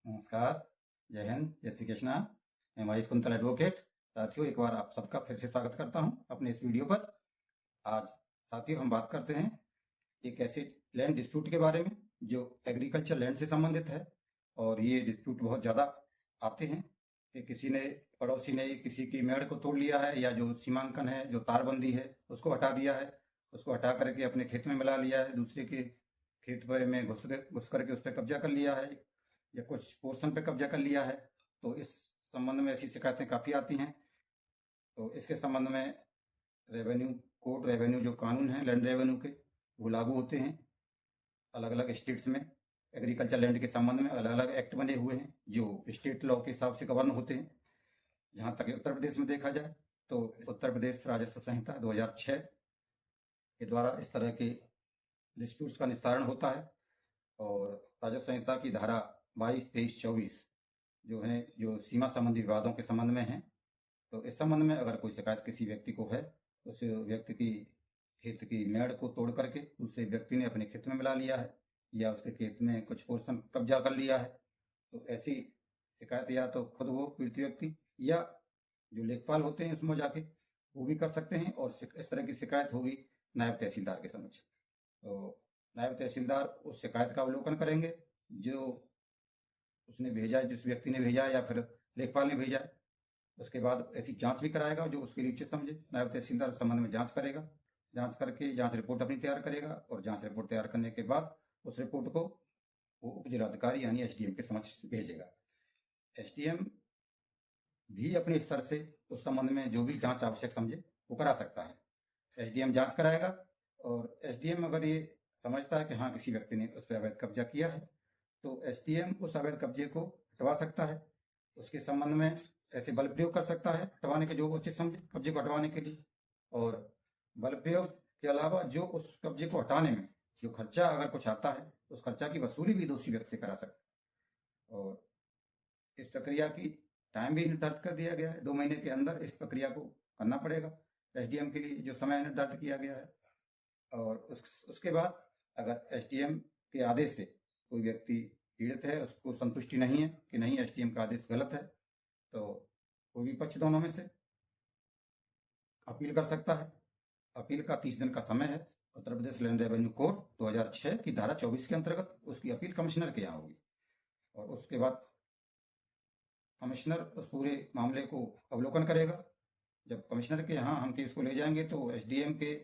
नमस्कार। जय हिंद, जय श्री कृष्णा। मैं महेश कुंतल एडवोकेट। साथियों, एक बार आप सबका फिर से स्वागत करता हूं अपने इस वीडियो पर। आज साथियों हम बात करते हैं एक ऐसे लैंड डिस्प्यूट के बारे में जो एग्रीकल्चर लैंड से संबंधित है। और ये डिस्प्यूट बहुत ज़्यादा आते हैं कि किसी ने, पड़ोसी ने किसी की मेड़ को तोड़ लिया है, या जो सीमांकन है, जो तारबंदी है, उसको हटा दिया है। उसको हटा करके अपने खेत में मिला लिया है, दूसरे के खेत पर में घुस करके उस पर कब्जा कर लिया है, या कुछ पोर्शन पे कब्जा कर लिया है। तो इस संबंध में ऐसी शिकायतें काफ़ी आती हैं। तो इसके संबंध में रेवेन्यू कोड, रेवेन्यू जो कानून हैं लैंड रेवेन्यू के, वो लागू होते हैं अलग अलग स्टेट्स में। एग्रीकल्चर लैंड के संबंध में अलग अलग एक्ट बने हुए हैं जो स्टेट लॉ के हिसाब से गवर्न होते हैं। जहाँ तक उत्तर प्रदेश में देखा जाए तो उत्तर प्रदेश राजस्व संहिता 2006 के द्वारा इस तरह के डिस्प्यूट्स का निस्तारण होता है। और राजस्व संहिता की धारा 22, 23, 24 जो हैं, जो सीमा संबंधी विवादों के संबंध में हैं। तो इस संबंध में अगर कोई शिकायत किसी व्यक्ति को है, उस व्यक्ति की खेत की मेड़ को तोड़ करके दूसरे व्यक्ति ने अपने खेत में मिला लिया है, या उसके खेत में कुछ पोर्शन कब्जा कर लिया है, तो ऐसी शिकायत या तो खुद वो पीड़ित व्यक्ति या जो लेखपाल होते हैं उसमें जाके वो भी कर सकते हैं। और इस तरह की शिकायत होगी नायब तहसीलदार के समक्ष। तो नायब तहसीलदार उस शिकायत का अवलोकन करेंगे जो उसने भेजा है, जिस व्यक्ति ने भेजा है या फिर लेखपाल ने भेजा है। उसके बाद ऐसी जांच भी कराएगा जो उसके लिए उचित समझे। नायब तहसीलदार उस संबंध में जांच करेगा, जांच करके जांच रिपोर्ट अपनी तैयार करेगा, और जांच रिपोर्ट तैयार करने के बाद उस रिपोर्ट को वो उप जिलाधिकारी यानी एसडीएम के समक्ष भेजेगा। एसडीएम भी अपने स्तर से उस संबंध में जो भी जांच आवश्यक समझे वो करा सकता है। एसडीएम जांच कराएगा, और एसडीएम अगर ये समझता है कि हाँ किसी व्यक्ति ने उस पर अवैध कब्जा किया है, तो एसडीएम उस अवैध कब्जे को हटवा सकता है। उसके संबंध में ऐसे बल प्रयोग कर सकता है हटवाने के जो उचित समझे कब्जे को हटवाने के लिए। और बल प्रयोग के अलावा जो उस कब्जे को हटाने में जो खर्चा अगर कुछ आता है, उस खर्चा की वसूली भी दोषी व्यक्ति से करा सकता है। और इस प्रक्रिया की टाइम भी निर्धारित कर दिया गया है, 2 महीने के अंदर इस प्रक्रिया को करना पड़ेगा एसडीएम के लिए, जो समय निर्धारित किया गया है। और उसके बाद अगर एसडीएम के आदेश से कोई व्यक्ति पीड़ित है, उसको संतुष्टि नहीं है कि नहीं एसडीएम का आदेश गलत है, तो कोई भी पक्ष दोनों में से अपील कर सकता है। अपील का 30 दिन का समय है। Uttar Pradesh land revenue code 2006 की धारा 24 के अंतर्गत उसकी अपील कमिश्नर के यहाँ होगी। और उसके बाद कमिश्नर उस पूरे मामले को अवलोकन करेगा। जब कमिश्नर के यहाँ हम केस को ले जाएंगे तो एसडीएम के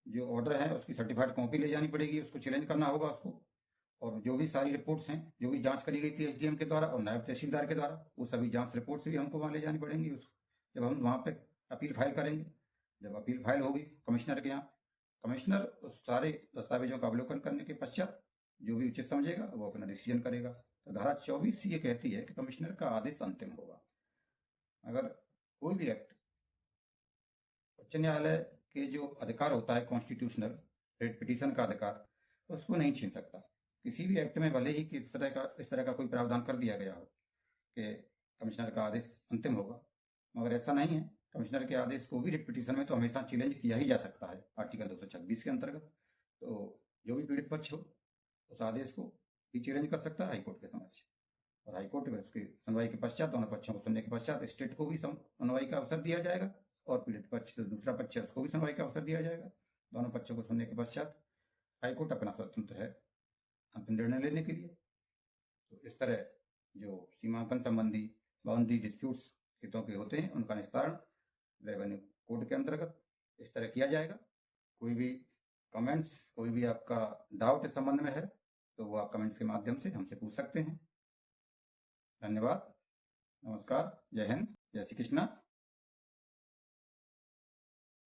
जो ऑर्डर है उसकी सर्टिफाइड कॉपी ले जानी पड़ेगी, उसको चैलेंज करना होगा उसको। और जो भी सारी रिपोर्ट्स हैं, जो भी जांच करी गई थी एसडीएम के द्वारा और नायब तहसीलदार के द्वारा, वो सभी जांच रिपोर्ट्स भी हमको वहाँ ले जानी पड़ेंगी जब हम वहाँ पे अपील फाइल करेंगे। जब अपील फाइल होगी कमिश्नर के यहाँ, कमिश्नर उस सारे दस्तावेजों का अवलोकन करने के पश्चात जो भी उचित समझेगा वो अपना डिसीजन करेगा। तो धारा 24 ये कहती है कि कमिश्नर का आदेश अंतिम होगा। अगर कोई भी एक्ट उच्च न्यायालय के जो अधिकार होता है कॉन्स्टिट्यूशनल रेट पिटीशन का अधिकार, उसको नहीं छीन सकता। किसी भी एक्ट में भले ही इस तरह का कोई प्रावधान कर दिया गया हो कि कमिश्नर का आदेश अंतिम होगा, मगर ऐसा नहीं है। कमिश्नर के आदेश को भी रिट पिटीशन में तो हमेशा चैलेंज किया ही जा सकता है आर्टिकल 226 के अंतर्गत। तो जो भी पीड़ित पक्ष हो उस आदेश को भी चैलेंज कर सकता है हाईकोर्ट के समक्ष। और हाईकोर्ट में उसकी सुनवाई के पश्चात, दोनों पक्षों को सुनने के पश्चात स्टेट को भी सुनवाई का अवसर दिया जाएगा, और पीड़ित पक्ष जो दूसरा पक्ष है उसको भी सुनवाई का अवसर दिया जाएगा। दोनों पक्षों को सुनने के पश्चात हाईकोर्ट अपना स्वतंत्र है अंतिम निर्णय लेने के लिए। तो इस तरह जो सीमांकन संबंधी बाउंड्री डिस्प्यूट्स हितों के होते हैं, उनका निस्तारण रेवेन्यू कोड के अंतर्गत इस तरह किया जाएगा। कोई भी कमेंट्स, कोई भी आपका डाउट इस संबंध में है तो वो आप कमेंट्स के माध्यम से हमसे पूछ सकते हैं। धन्यवाद, नमस्कार, जय हिंद, जय श्री कृष्णा।